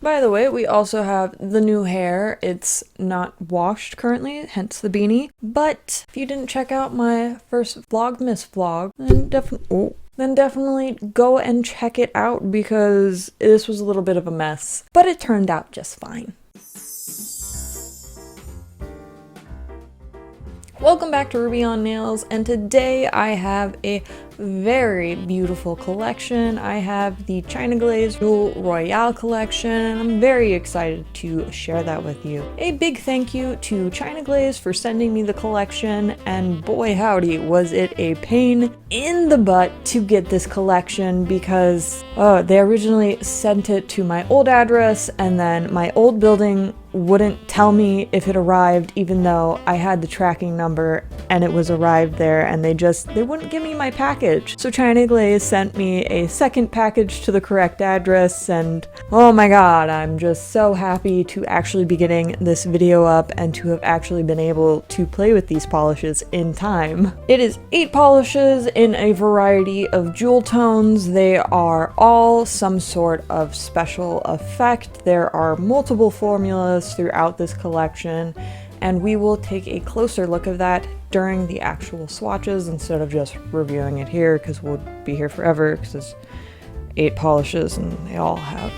By the way, we also have the new hair. It's not washed currently, hence the beanie. But if you didn't check out my first Vlogmas vlog, then definitely go and check it out because this was a little bit of a mess. But it turned out just fine. Welcome back to Ruby on Nails, and today I have a very beautiful collection. I have the Glaze Jewel Royale collection, and I'm very excited to share that with you. A big thank you to Glaze for sending me the collection, and boy howdy was it a pain in the butt to get this collection because they originally sent it to my old address, and then my old building wouldn't tell me if it arrived even though I had the tracking number and it was arrived there, and they wouldn't give me my package. So China Glaze sent me a second package to the correct address, and oh my god, I'm just so happy to actually be getting this video up and to have actually been able to play with these polishes in time. It is 8 polishes in a variety of jewel tones. They are all some sort of special effect. There are multiple formulas throughout this collection, and we will take a closer look of that during the actual swatches instead of just reviewing it here, because we'll be here forever because it's 8 polishes and they all have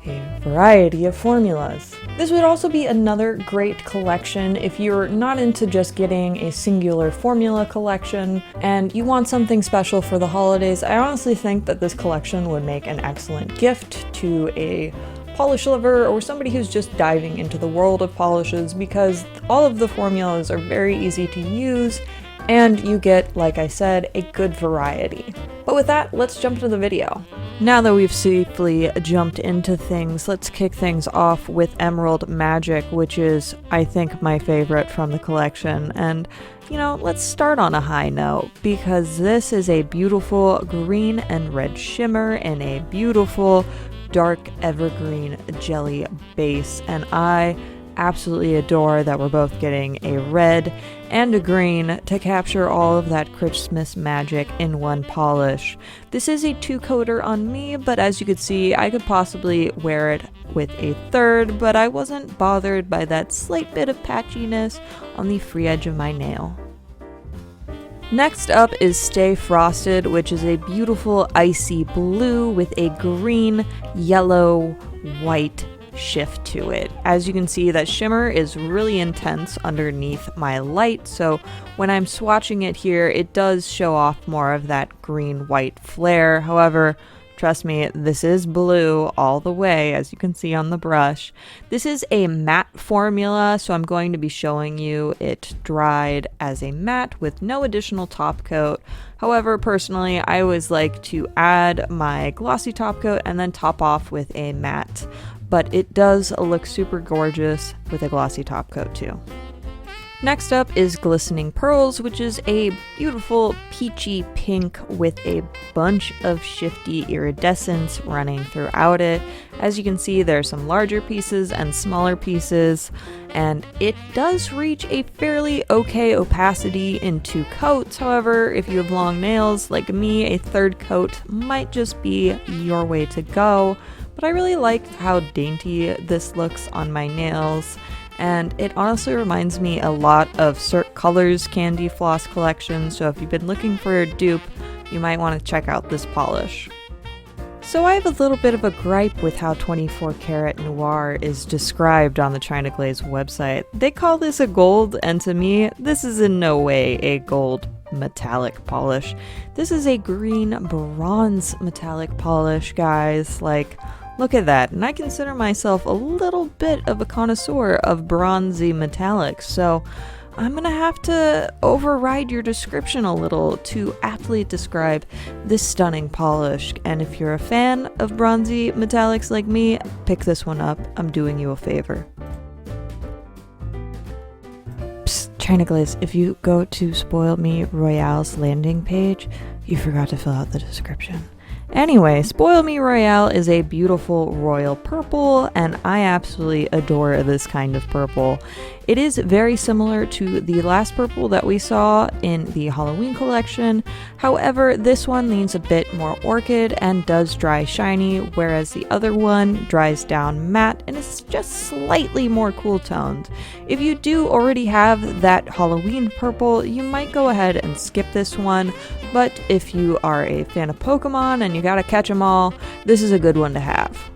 a variety of formulas. This would also be another great collection if you're not into just getting a singular formula collection and you want something special for the holidays. I honestly think that this collection would make an excellent gift to a polish lover or somebody who's just diving into the world of polishes, because all of the formulas are very easy to use and you get, like I said, a good variety. But with that, let's jump into the video. Now that we've safely jumped into things, let's kick things off with Emerald Magic, which is, I think, my favorite from the collection. And let's start on a high note, because this is a beautiful green and red shimmer in a beautiful dark evergreen jelly base, and I absolutely adore that we're both getting a red and a green to capture all of that Christmas magic in one polish. This is a 2-coater on me, but as you could see, I could possibly wear it with a third, but I wasn't bothered by that slight bit of patchiness on the free edge of my nail. Next up is Stay Frosted, which is a beautiful icy blue with a green, yellow, white shift to it. As you can see, that shimmer is really intense underneath my light, so when I'm swatching it here, it does show off more of that green-white flare. However, trust me, this is blue all the way, as you can see on the brush. This is a matte formula, so I'm going to be showing you it dried as a matte with no additional top coat. However, personally, I always like to add my glossy top coat and then top off with a matte. But it does look super gorgeous with a glossy top coat too. Next up is Glistening Pearls, which is a beautiful peachy pink with a bunch of shifty iridescence running throughout it. As you can see, there are some larger pieces and smaller pieces, and it does reach a fairly okay opacity in 2 coats. However, if you have long nails like me, a third coat might just be your way to go. But I really like how dainty this looks on my nails, and it honestly reminds me a lot of Cert Colors Candy Floss collection, so if you've been looking for a dupe, you might want to check out this polish. So I have a little bit of a gripe with how 24 karat Noir is described on the China Glaze website. They call this a gold, and to me, this is in no way a gold metallic polish. This is a green bronze metallic polish, guys. Look at that, and I consider myself a little bit of a connoisseur of bronzy metallics, so I'm gonna have to override your description a little to aptly describe this stunning polish. And if you're a fan of bronzy metallics like me, pick this one up. I'm doing you a favor. Psst, China Glaze, if you go to Spoil Me Royale's landing page, you forgot to fill out the description. Anyway, Spoil Me Royale is a beautiful royal purple, and I absolutely adore this kind of purple. It is very similar to the last purple that we saw in the Halloween collection. However, this one leans a bit more orchid and does dry shiny, whereas the other one dries down matte and is just slightly more cool toned. If you do already have that Halloween purple, you might go ahead and skip this one, but if you are a fan of Pokemon and you gotta catch them all, this is a good one to have.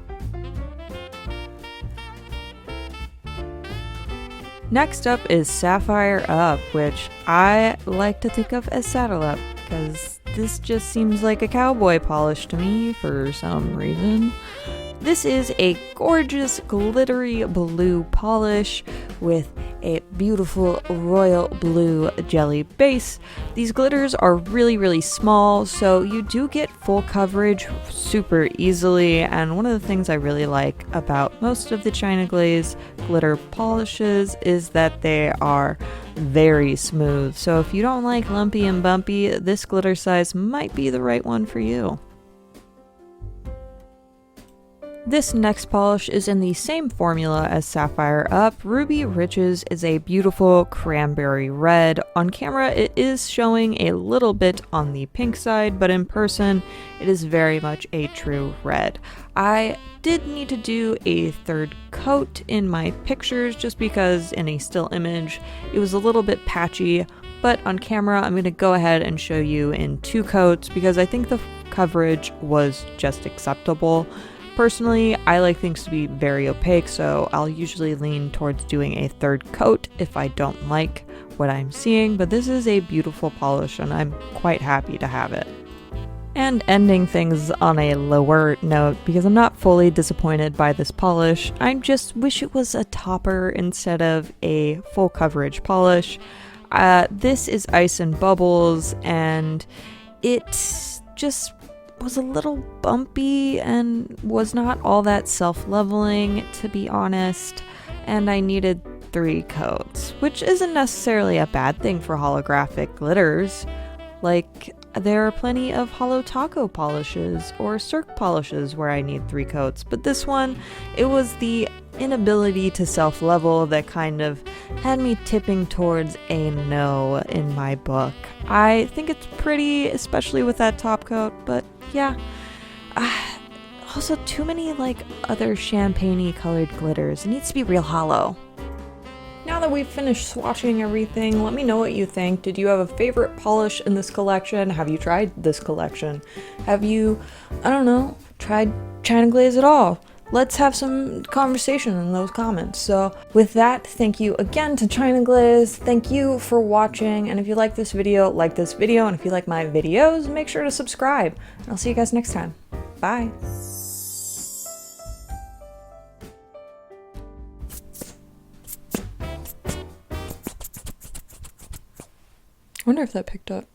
Next up is Sapphire Up, which I like to think of as Saddle Up, because this just seems like a cowboy polish to me for some reason. This is a gorgeous glittery blue polish with a beautiful royal blue jelly base. These glitters are really small, so you do get full coverage super easily, and one of the things I really like about most of the China Glaze glitter polishes is that they are very smooth. So if you don't like lumpy and bumpy, this glitter size might be the right one for you. This next polish is in the same formula as Sapphire Up. Ruby Riches is a beautiful cranberry red. On camera it is showing a little bit on the pink side, but in person it is very much a true red. I did need to do a third coat in my pictures just because in a still image it was a little bit patchy, but on camera I'm going to go ahead and show you in 2 coats because I think the coverage was just acceptable. Personally, I like things to be very opaque, so I'll usually lean towards doing a third coat if I don't like what I'm seeing, but this is a beautiful polish and I'm quite happy to have it. And ending things on a lower note, because I'm not fully disappointed by this polish, I just wish it was a topper instead of a full coverage polish. This is Ice and Bubbles, and it just was a little bumpy and was not all that self-leveling, to be honest, and I needed 3 coats, which isn't necessarily a bad thing for holographic glitters. Like, there are plenty of holo taco polishes or Cirque polishes where I need 3 coats, but this one, it was the inability to self-level that kind of had me tipping towards a no in my book. I think it's pretty, especially with that top coat, but yeah. Also, too many like other champagne-y colored glitters. It needs to be real hollow. Now that we've finished swatching everything, let me know what you think. Did you have a favorite polish in this collection? Have you tried this collection? Have you, I don't know, tried China Glaze at all? Let's have some conversation in those comments. So with that, thank you again to China Glaze. Thank you for watching. And if you like this video, like this video. And if you like my videos, make sure to subscribe. And I'll see you guys next time. Bye. I wonder if that picked up.